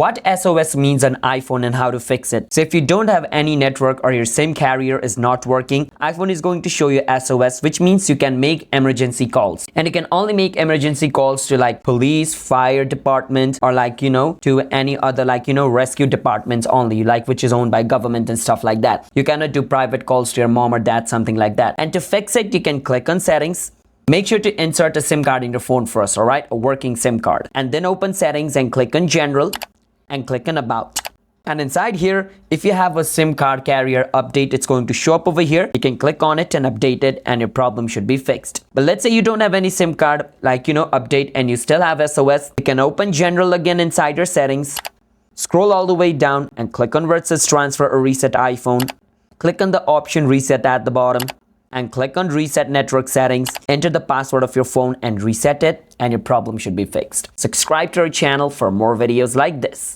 what SOS means on iPhone and how to fix it. So if you don't have any network or your SIM carrier is not working, iPhone is going to show you SOS, which means you can make emergency calls. And you can only make emergency calls to like police, fire department, or like, to any other like, rescue departments only, like which is owned by government and stuff like that. You cannot do private calls to your mom or dad, something like that. And to fix it, you can click on settings. Make sure to insert a SIM card in your phone first, alright? A working SIM card. And then open settings and click on general and click on about. And inside here, if you have a SIM card carrier update, it's going to show up over here. You can click on it and update it and your problem should be fixed. But let's say you don't have any SIM card like, update and you still have SOS. You can open general again inside your settings. Scroll all the way down and click on where it says transfer or reset iPhone. Click on the option reset at the bottom. And click on reset network settings, enter the password of your phone and reset it, and your problem should be fixed. Subscribe to our channel for more videos like this.